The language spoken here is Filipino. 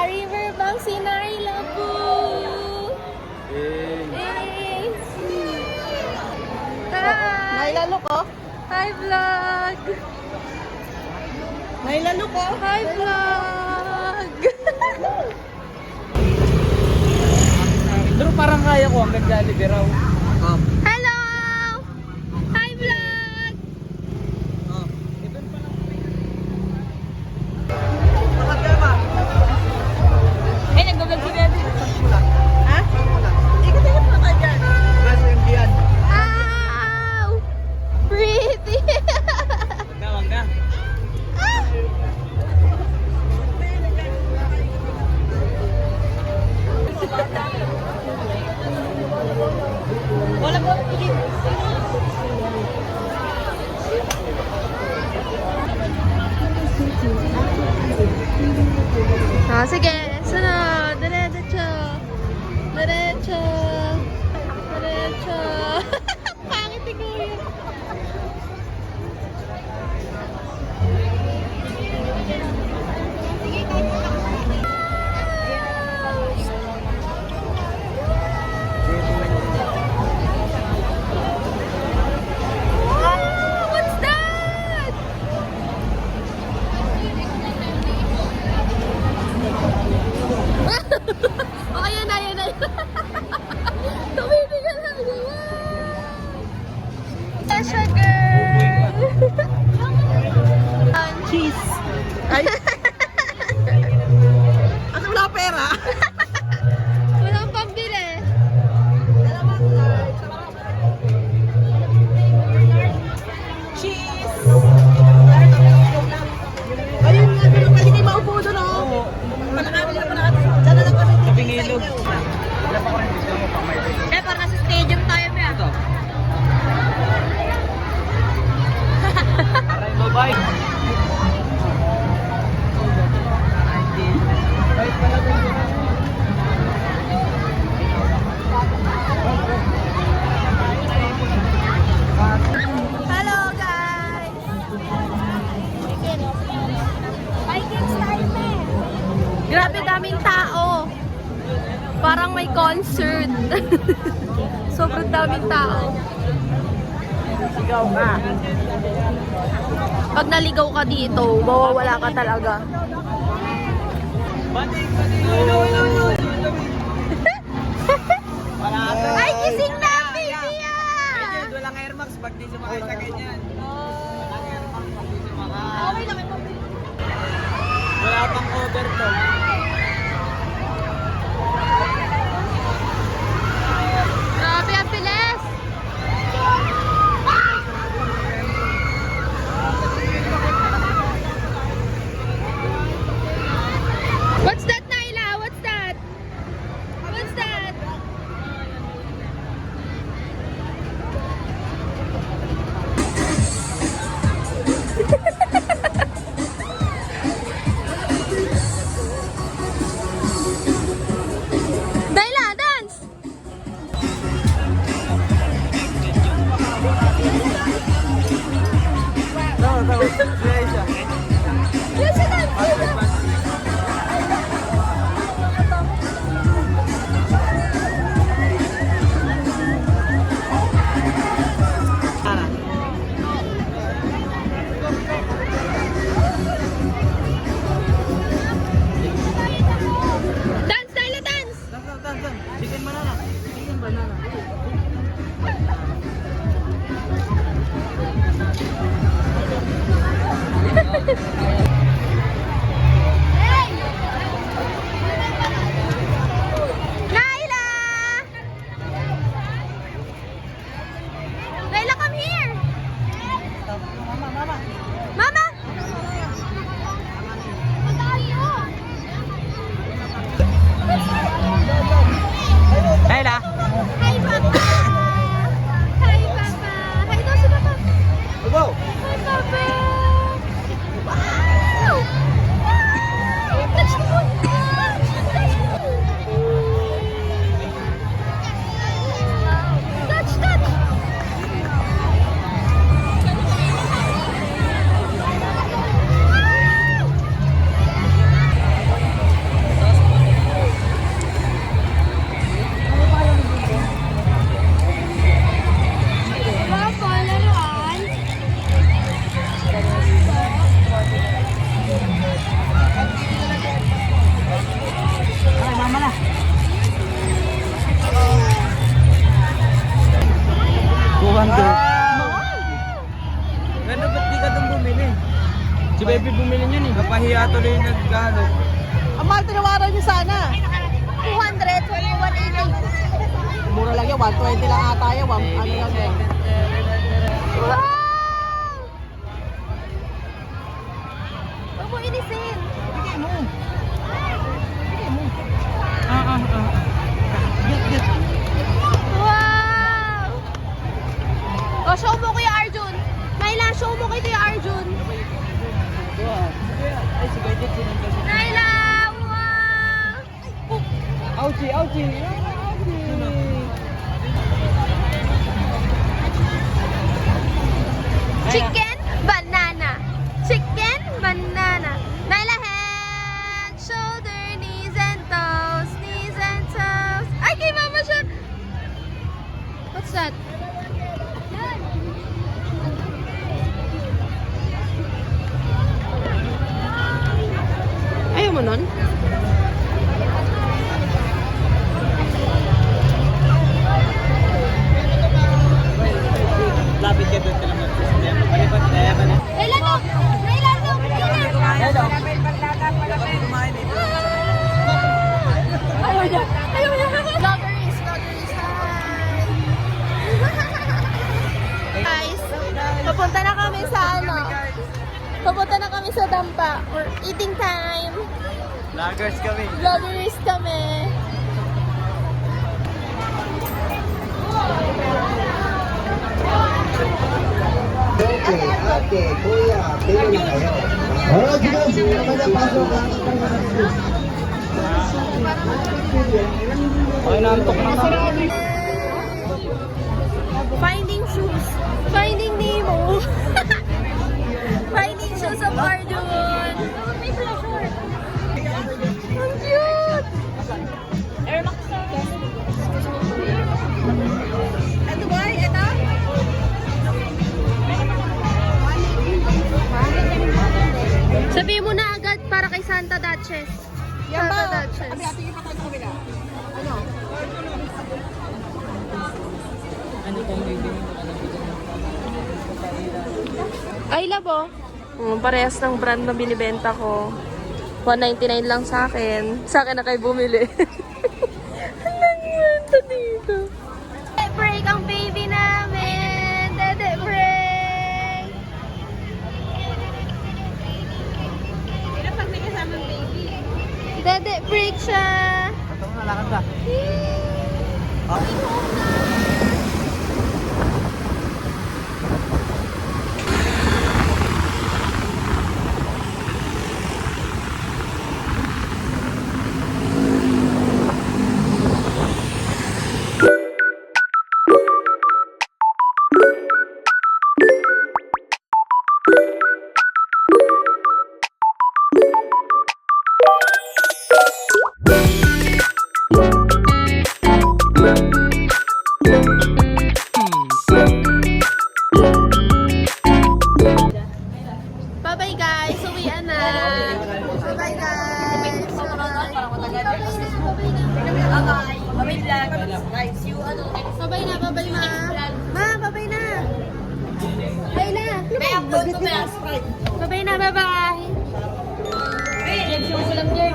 Riverbank si Naila po. Hey. Hi. Naila look, oh. Hi, vlog. Naila look, oh. Hi, vlog. Pero parang kaya ko hanggang Jollibee raw. Hello. Hi, vlog. Eh, nag-vlog si Bebe. Ha? Ikot-ikot mo tayo dyan. Gaso yung diyan. Ow! Pretty. Wag na. Wala po. Ah, sige. Sunod. Diretso. Diretso. Diretso. Pangit ni Kuya. Wow! What's that? Oh, ayan na, ayan na. Tumitingin na ako. Wow! Asha girl! Cheese. Ay. At wala pera. Walang pambili. Cheese. Ayun nga, doon pwede kayo maupo doon, oh. Panakamin na natin. Diyan na lang kami. Tabing ilog. Wala pa ko rin gusto mo pang may bed. Eh, parang nasa stadium tayo, Mia. Ito. Aray mo, bye. Hello, guys! Vikings time eh! Grabe daming tao. Parang may concert. Sobrang daming tao. Sigaw ka. Pag naligaw ka dito, mawawala ka talaga. Banding. Wala ka. Ay, gising na ang baby Ganyan, walang Air Max pag di sumakay sa ganyan. Walang Air Max pag di sumakay. Okay lang ito. Wala pang cover to. Grabe, ang bilis! What's that, Naila? What's that? What's that? Naila, dance! Yes, dance! Dance, Naila, dance! Chicken banana. Chicken banana. Naila! Naila, come here! Mama! Naila. Hi, Papa! Hi, Papa! Hi daw si Papa! Go. Hi, Papa! Nahiya tuloy yung nagkano. Ang mahal tinawaran niyo sana. 200, 180. Mura lang yan, 120 lang ata yan. Ano lang yan. Wow! Huwag mo inisin. Bigay mo. Wow! O, show mo Kuya Arjun. Naila, show mo kay Kuya Arjun. Ay, si Gadget sinundan siya. Naila! Wow! Ouchie, ouchie. Chicken, banana. Chicken, banana. Naila, head, shoulder, knees and toes. Knees and toes. Ay, kay mama siya. What's that? Ayaw mo nun? Lapit ka doon talaga. Palipat na yan. Naila, no! Naila, no! Hello. Kumain dito. Ayaw niya! Ayaw niya! Vloggeries! Vloggeries! Hi! Guys, papunta na kami sa ano? Papunta na kami sa Dampa. We're eating time. Vloggers kami. Vloggeries kami. Ate, kuya, pili na kayo. Oo, sige, mamaya pasok ang Okay, naantok na kami. Finding shoes. Finding Nemo. Finding shoes of Arjun. May pleasure. Ang cute. Air Max na. Ito ba? Ito? Sabihin mo na agad para kay Santa Duchess. Yan Santa ba? Duchess. Abi, atingin pa tayo sa kabila. Ano? Ano pong bibili mo? Ay, labo. Parehas ng brand na binibenta ko. 199 lang sa akin. Sa akin na kayo bumili. Ang nangyayon dito. Dede break ang baby namin. Dede break. Pero pag may kasamang baby. Dede break siya. Ito mo, lakad ba? Bye-bye guys. Uwian na. Bye-bye guys. Bye-bye na. Bye-bye ma. Ma, bye-bye na. Bye na. Bye na. Bye-bye. James, yung ulam niya.